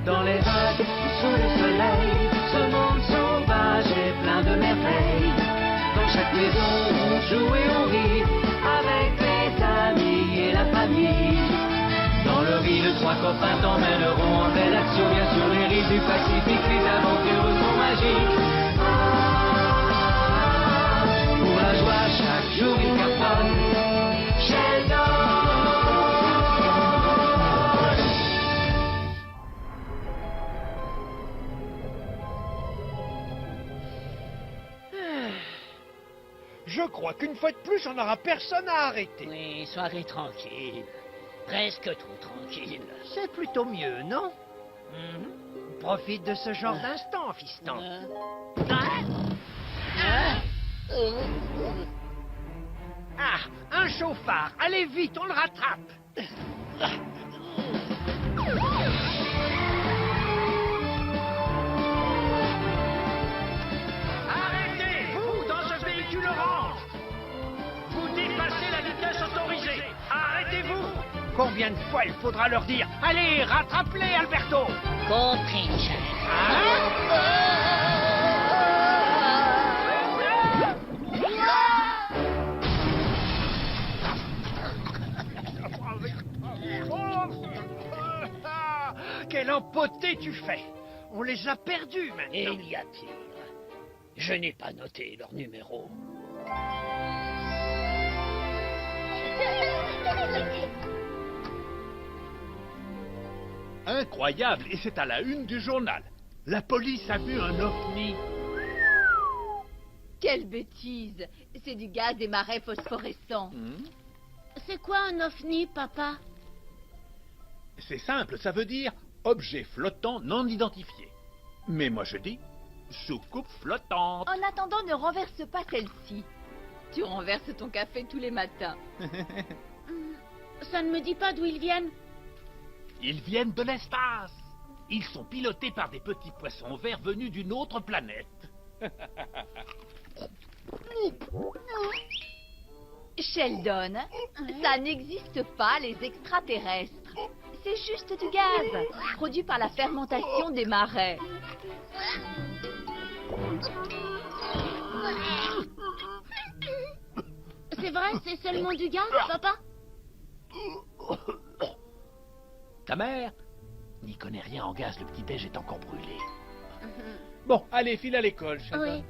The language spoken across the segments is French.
Dans les vagues, sous le soleil, ce monde sauvage est plein de merveilles. Dans chaque maison, on joue et on rit, avec les amis et la famille. Dans leur ville, trois copains t'emmèneront en belle action. Bien sur les rives du Pacifique, les aventures sont magiques. Pour la joie, chaque jour il cartonne. Sheldon. Je crois qu'une fois de plus, on n'aura personne à arrêter. Oui, soirée tranquille. Presque trop tranquille. C'est plutôt mieux, non? Profite de ce genre d'instant, fiston. Ah, un chauffard. Allez vite, on le rattrape. Arrêtez, vous, dans ce véhicule orange. Vous dépassez la vitesse autorisée. Arrêtez-vous. Combien de fois il faudra leur dire? Allez, rattrape-les, Alberto. Compris, chef. Quel empoté tu fais! On les a perdus maintenant. Et il y a pire. Je n'ai pas noté leur numéro. Incroyable, et c'est à la une du journal. La police a vu un ovni. Quelle bêtise! C'est du gaz des marais phosphorescents. C'est quoi un ovni, papa? C'est simple, ça veut dire objet flottant non identifié. Mais moi je dis soucoupe flottante. En attendant, ne renverse pas celle-ci. Tu renverses ton café tous les matins. Ça ne me dit pas d'où ils viennent. Ils viennent de l'espace. Ils sont pilotés par des petits poissons verts venus d'une autre planète. Sheldon, ça n'existe pas, les extraterrestres. C'est juste du gaz, produit par la fermentation des marais. C'est vrai, c'est seulement du gaz, papa? Ta mère n'y connaît rien en gaz, le petit-déj est encore brûlé. Bon, allez, file à l'école, Sheldon. Oui.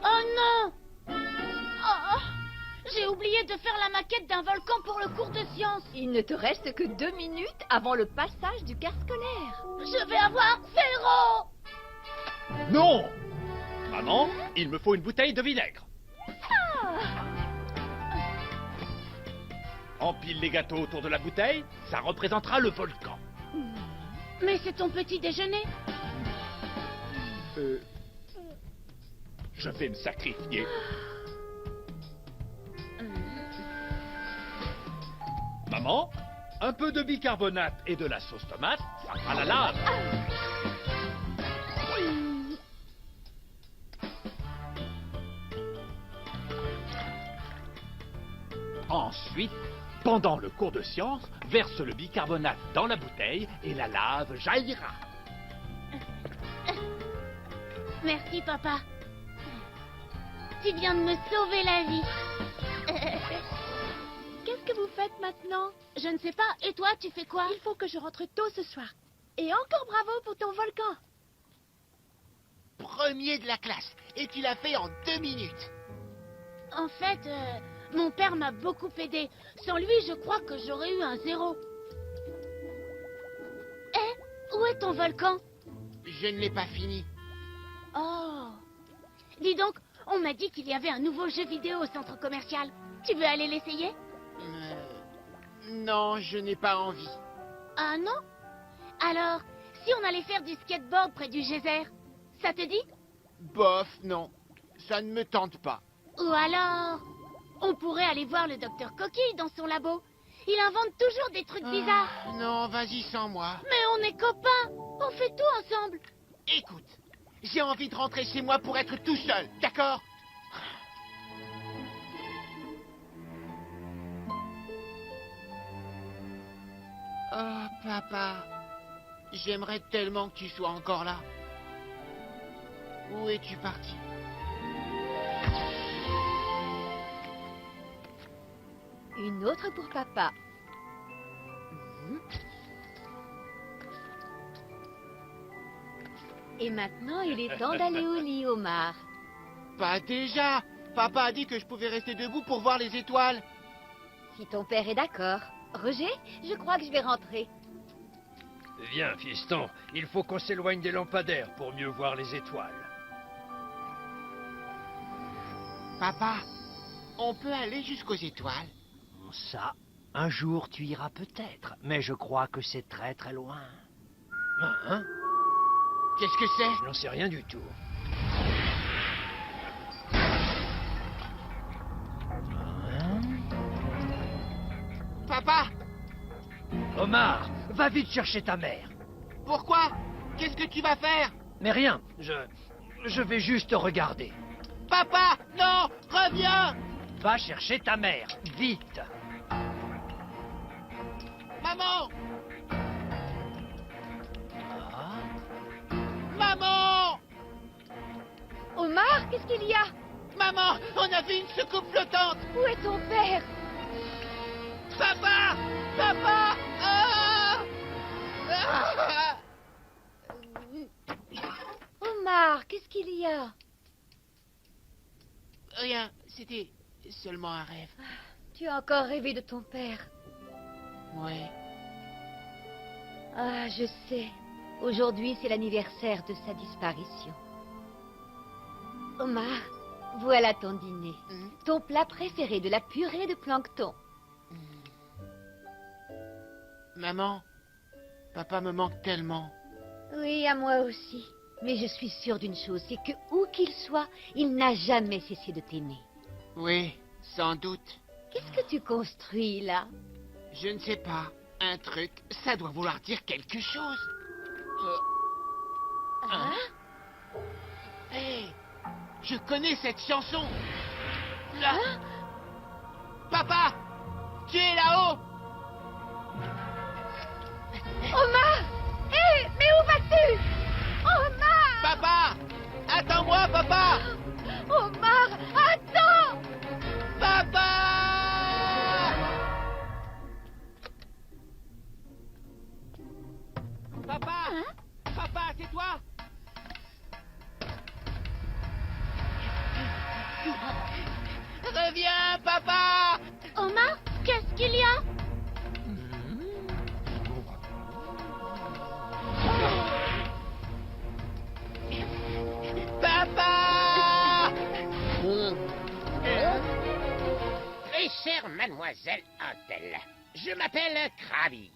Oh non! Oh, j'ai oublié de faire la maquette d'un volcan pour le cours de sciences. Il ne te reste que 2 minutes avant le passage du car scolaire. Je vais avoir 0! Non! Maman, il me faut une bouteille de vinaigre. Empile les gâteaux autour de la bouteille, ça représentera le volcan. Mais c'est ton petit déjeuner. Je vais me sacrifier. Maman, un peu de bicarbonate et de la sauce tomate, ça fera la lave. Ensuite, pendant le cours de science, verse le bicarbonate dans la bouteille et la lave jaillira. Merci, papa. Tu viens de me sauver la vie. Qu'est-ce que vous faites maintenant? Je ne sais pas. Et toi, tu fais quoi? Il faut que je rentre tôt ce soir. Et encore bravo pour ton volcan. Premier de la classe. Et tu l'as fait en 2 minutes. En fait, mon père m'a beaucoup aidé. Sans lui, je crois que j'aurais eu un 0. Eh, où est ton volcan? Je ne l'ai pas fini. Oh. Dis donc, on m'a dit qu'il y avait un nouveau jeu vidéo au centre commercial. Tu veux aller l'essayer? Non, je n'ai pas envie. Ah non? Alors, si on allait faire du skateboard près du geyser, ça te dit? Bof, non. Ça ne me tente pas. Ou alors, on pourrait aller voir le docteur Coquille dans son labo. Il invente toujours des trucs bizarres. Non, vas-y sans moi. Mais on est copains. On fait tout ensemble. Écoute, j'ai envie de rentrer chez moi pour être tout seul, d'accord? Oh, papa. J'aimerais tellement que tu sois encore là. Où es-tu parti? Une autre pour papa. Et maintenant, il est temps d'aller au lit, Omar. Pas déjà. Papa a dit que je pouvais rester debout pour voir les étoiles. Si ton père est d'accord. Roger, je crois que je vais rentrer. Viens, fiston, il faut qu'on s'éloigne des lampadaires pour mieux voir les étoiles. Papa, on peut aller jusqu'aux étoiles? Ça, un jour tu iras peut-être, mais je crois que c'est très très loin. Hein? Qu'est-ce que c'est? Je n'en sais rien du tout. Papa! Omar, va vite chercher ta mère. Pourquoi? Qu'est-ce que tu vas faire? Mais rien, je vais juste regarder. Papa! Non! Reviens! Va chercher ta mère, vite. Maman! Ah, Maman! Omar, qu'est-ce qu'il y a? Maman! On a vu une soucoupe flottante! Où est ton père? Papa! Papa! Ah! Ah! Omar, qu'est-ce qu'il y a? Rien, c'était seulement un rêve. Tu as encore rêvé de ton père. Oui. Ah, je sais. Aujourd'hui, c'est l'anniversaire de sa disparition. Omar, voilà ton dîner. Ton plat préféré, de la purée de plancton. Maman, papa me manque tellement. Oui, à moi aussi. Mais je suis sûre d'une chose, c'est que où qu'il soit, il n'a jamais cessé de t'aimer. Oui, sans doute. Qu'est-ce que tu construis là? Je ne sais pas. Un truc, ça doit vouloir dire quelque chose. Hein? Hé, je connais cette chanson. Là. Papa, tu es là-haut. Omar! Hé, mais où vas-tu? Omar! Papa, attends-moi, papa. Omar, attends! Papa! Papa! Papa, c'est toi? Reviens, papa! Omar, qu'est-ce qu'il y a? Papa! Très chère mademoiselle Antel, je m'appelle Krabi.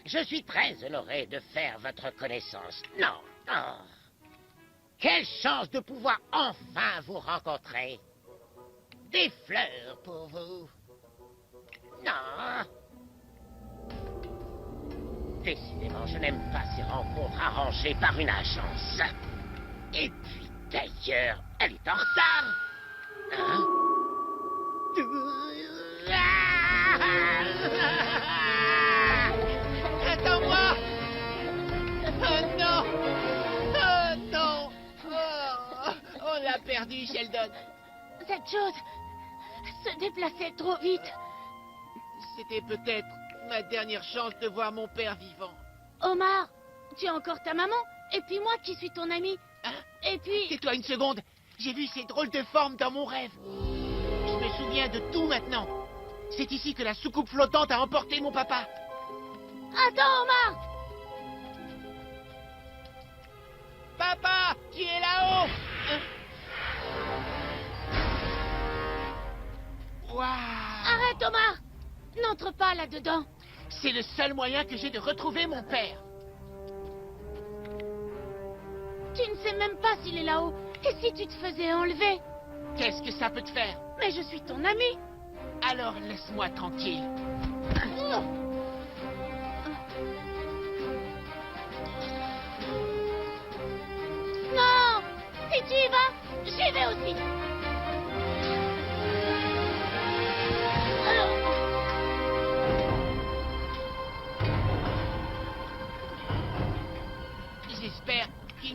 Je suis très honoré de faire votre connaissance. Non, oh. Quelle chance de pouvoir enfin vous rencontrer. Des fleurs pour vous. Non. Décidément, je n'aime pas ces rencontres arrangées par une agence. Et puis, d'ailleurs, elle est en retard. Hein? Attends-moi! Oh non! Oh non! Oh, on l'a perdu, Sheldon. Cette chose se déplaçait trop vite. C'était peut-être ma dernière chance de voir mon père vivant. Omar, tu as encore ta maman, et puis moi qui suis ton ami. Hein? Et puis... Tais-toi une seconde. J'ai vu ces drôles de formes dans mon rêve. Je me souviens de tout maintenant. C'est ici que la soucoupe flottante a emporté mon papa. Attends, Omar! Papa, qui est là-haut? Waouh! Arrête, Omar! N'entre pas là-dedans. C'est le seul moyen que j'ai de retrouver mon père. Tu ne sais même pas s'il est là-haut. Et si tu te faisais enlever? Qu'est-ce que ça peut te faire? Mais je suis ton ami. Alors laisse-moi tranquille. Non! Si tu y vas, j'y vais aussi.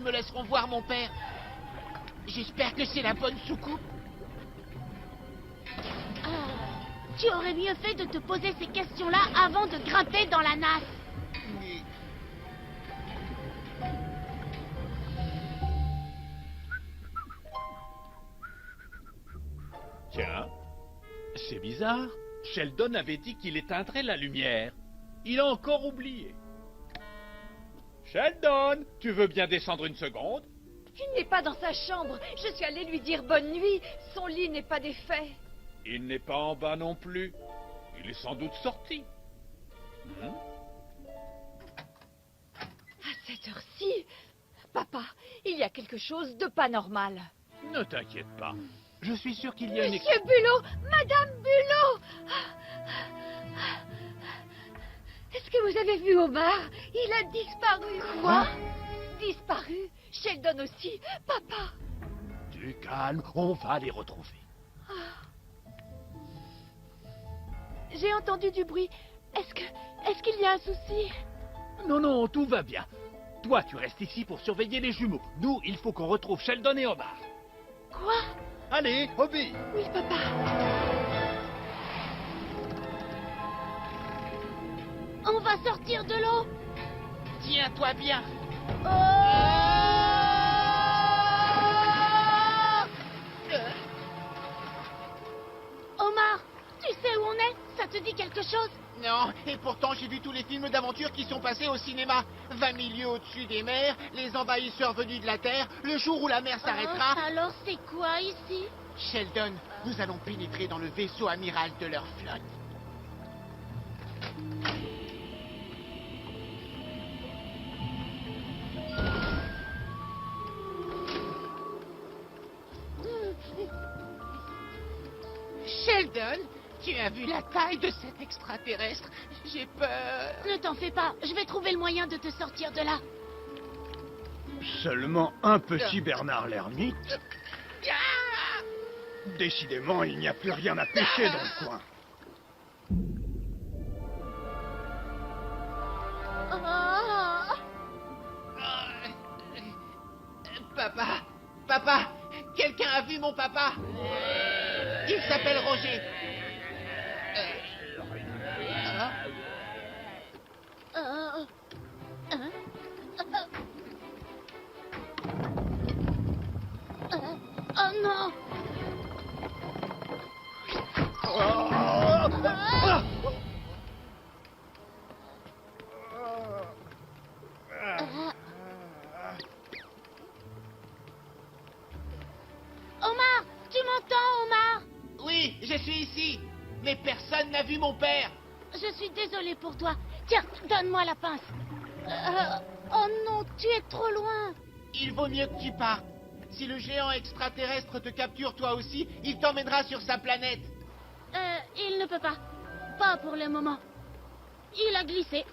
me laisseront voir mon père. J'espère que c'est la bonne soucoupe. Tu aurais mieux fait de te poser ces questions-là avant de grimper dans la nasse. Tiens, c'est bizarre. Sheldon avait dit qu'il éteindrait la lumière. Il a encore oublié. Sheldon, tu veux bien descendre une seconde? Il n'est pas dans sa chambre. Je suis allée lui dire bonne nuit. Son lit n'est pas défait. Il n'est pas en bas non plus. Il est sans doute sorti. À cette heure-ci, papa, il y a quelque chose de pas normal. Ne t'inquiète pas. Je suis sûr qu'il y a une... Monsieur Bulot, Madame Bulot. Est-ce que vous avez vu Omar? Il a disparu. Quoi? Disparu? Sheldon aussi? Papa? Du calme, on va les retrouver. J'ai entendu du bruit. Est-ce qu'il y a un souci? Non, non, tout va bien. Toi, tu restes ici pour surveiller les jumeaux. Nous, il faut qu'on retrouve Sheldon et Omar. Quoi? Allez, obéis. Oui, papa. On va sortir de l'eau. Tiens-toi bien. Omar, tu sais où on est? Ça te dit quelque chose? Non, et pourtant j'ai vu tous les films d'aventure qui sont passés au cinéma. 20 000 lieues au-dessus des mers, les envahisseurs venus de la Terre, le jour où la mer s'arrêtera. Alors c'est quoi ici? Sheldon, nous allons pénétrer dans le vaisseau amiral de leur flotte. Sheldon, tu as vu la taille de cet extraterrestre? J'ai peur. Ne t'en fais pas, je vais trouver le moyen de te sortir de là. Seulement un petit Bernard l'ermite. Décidément, il n'y a plus rien à pêcher dans le coin. Papa, quelqu'un a vu mon papa? Il s'appelle Roger. Oh non! Omar, tu m'entends, Omar? Oui, je suis ici. Mais personne n'a vu mon père. Je suis désolée pour toi. Tiens, donne-moi la pince. Oh non, tu es trop loin. Il vaut mieux que tu partes. Si le géant extraterrestre te capture toi aussi, il t'emmènera sur sa planète. Il ne peut pas. Pas pour le moment. Il a glissé.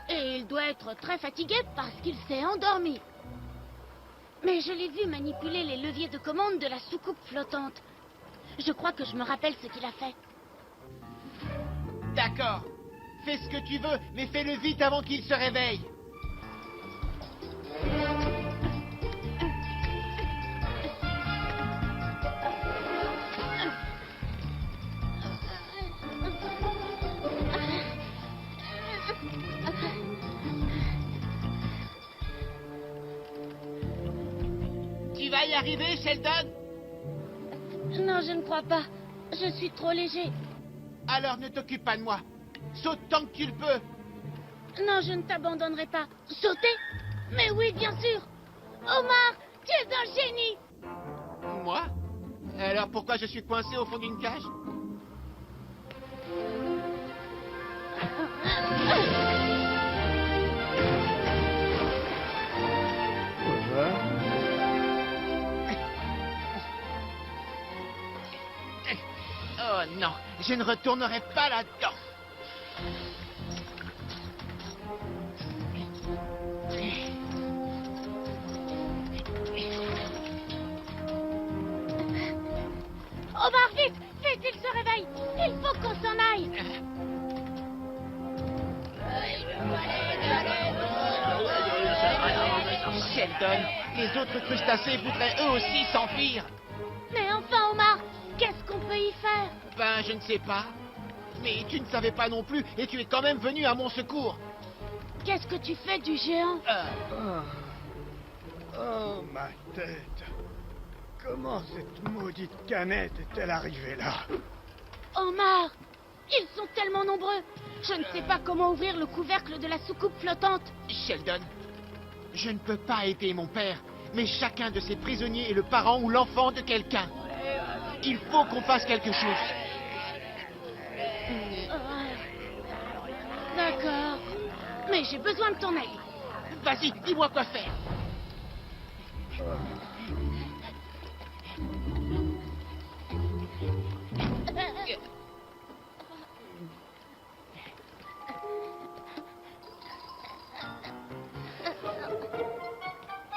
Et il doit être très fatigué parce qu'il s'est endormi. Mais je l'ai vu manipuler les leviers de commande de la soucoupe flottante. Je crois que je me rappelle ce qu'il a fait. D'accord. Fais ce que tu veux, mais fais-le vite avant qu'il se réveille. Tu vas y arriver, Sheldon? Non, je ne crois pas. Je suis trop léger. Alors ne t'occupe pas de moi. Saute tant que tu le peux. Non, je ne t'abandonnerai pas. Sauter? Mais oui, bien sûr. Omar, tu es un génie. Moi? Alors pourquoi je suis coincé au fond d'une cage? Oh non, je ne retournerai pas là-dedans. Omar, vite, vite, il se réveille. Il faut qu'on s'en aille. Sheldon, Sheldon. Les autres crustacés voudraient eux aussi s'enfuir. Mais enfin, Omar, qu'est-ce qu'on peut y faire? Ben, je ne sais pas. Mais tu ne savais pas non plus, et tu es quand même venu à mon secours. Qu'est-ce que tu fais du géant? Oh, ma tête. Comment cette maudite canette est-elle arrivée là? Omar, ils sont tellement nombreux. Je ne sais pas comment ouvrir le couvercle de la soucoupe flottante. Sheldon, je ne peux pas aider mon père, mais chacun de ces prisonniers est le parent ou l'enfant de quelqu'un. Il faut qu'on fasse quelque chose. D'accord. Mais j'ai besoin de ton aide. Vas-y, dis-moi quoi faire.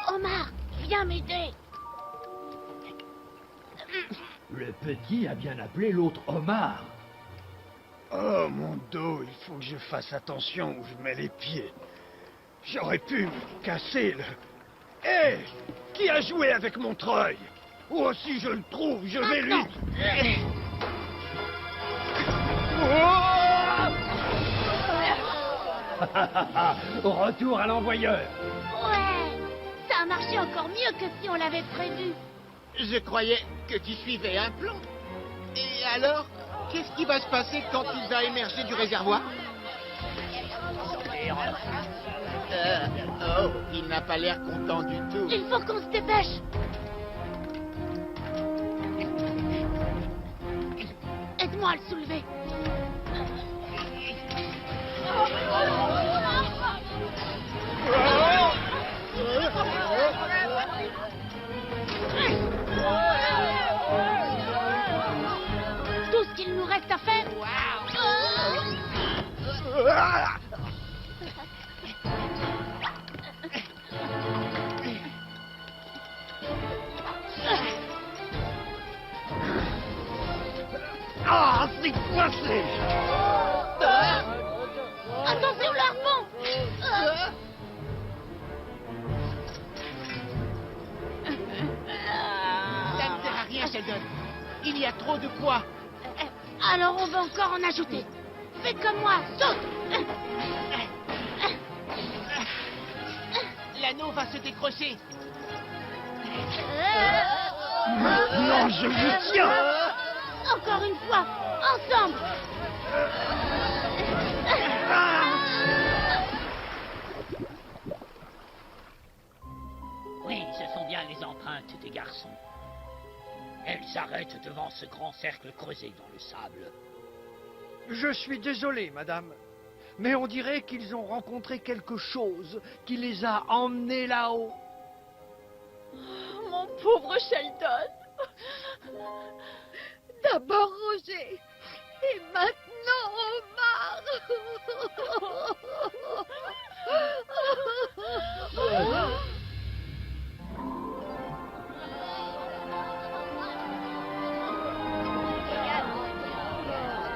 Omar, viens m'aider. Le petit a bien appelé l'autre Omar. Oh, mon dos, il faut que je fasse attention où je mets les pieds. J'aurais pu me casser le... Hé! Qui a joué avec mon treuil? Oh, si je le trouve, je vais lui... Retour à l'envoyeur. Ouais, ça a marché encore mieux que si on l'avait prévu. Je croyais que tu suivais un plan. Et alors, qu'est-ce qui va se passer quand il va émerger du réservoir? Oh, il n'a pas l'air content du tout. Il faut qu'on se dépêche. Aide-moi à le soulever. Tout ce qu'il nous reste à faire. Ah, c'est coincé! Attention, le harpon. Ça ne sert à rien, Sheldon. Il y a trop de poids. Alors on va encore en ajouter. Fais comme moi, saute. L'anneau va se décrocher. Maintenant, je vous tiens! Encore une fois, ensemble. Oui, ce sont bien les empreintes des garçons. Elles s'arrêtent devant ce grand cercle creusé dans le sable. Je suis désolé, madame, mais on dirait qu'ils ont rencontré quelque chose qui les a emmenés là-haut. Mon pauvre Sheldon. D'abord Roger, et maintenant Omar.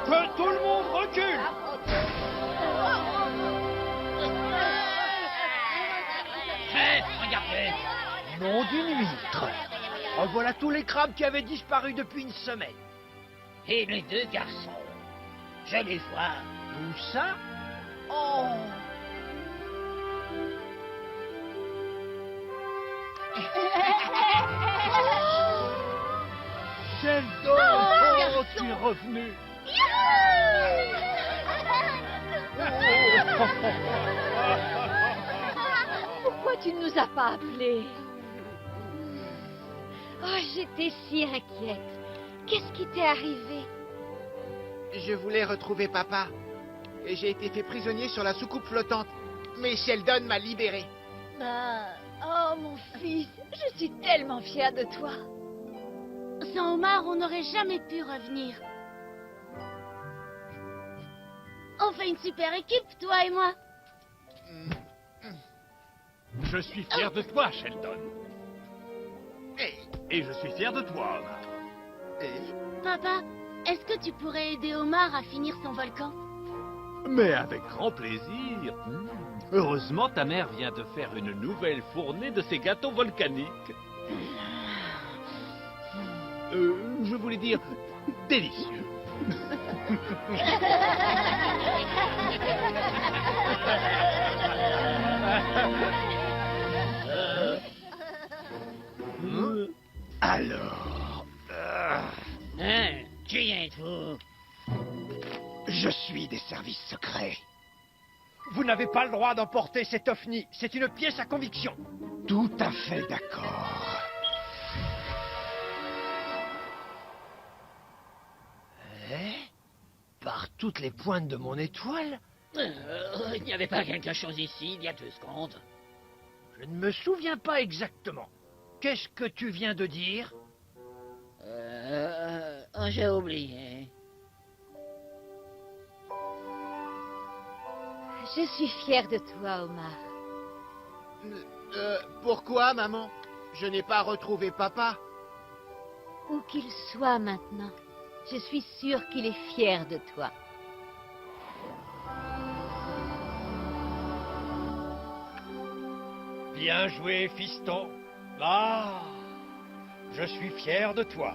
Que tout le monde recule! Hé, regardez! Nom d'une huître! Revoilà tous les crabes qui avaient disparu depuis une semaine. Et les deux garçons. Je les vois. Où ça? Oh! Sheldon! Oh, tu es revenu! Pourquoi tu ne nous as pas appelés? Oh, j'étais si inquiète. Qu'est-ce qui t'est arrivé? Je voulais retrouver papa. Et j'ai été fait prisonnier sur la soucoupe flottante. Mais Sheldon m'a libéré. Oh, mon fils, je suis tellement fière de toi. Sans Omar, on n'aurait jamais pu revenir. On fait une super équipe, toi et moi. Je suis fier de toi, Sheldon. Et je suis fier de toi, Omar. Papa, est-ce que tu pourrais aider Omar à finir son volcan? Mais avec grand plaisir. Heureusement, ta mère vient de faire une nouvelle fournée de ces gâteaux volcaniques. Je voulais dire délicieux. Alors... Hein? Qui êtes-vous? Je suis des services secrets. Vous n'avez pas le droit d'emporter cet ovni. C'est une pièce à conviction. Tout à fait d'accord. Par toutes les pointes de mon étoile, Il n'y avait pas quelque chose ici il y a 2 secondes. je ne me souviens pas exactement. Qu'est-ce que tu viens de dire? J'ai oublié. Je suis fière de toi, Omar. Pourquoi, maman? Je n'ai pas retrouvé papa. Où qu'il soit maintenant, je suis sûre qu'il est fier de toi. Bien joué, fiston. Ah, je suis fier de toi.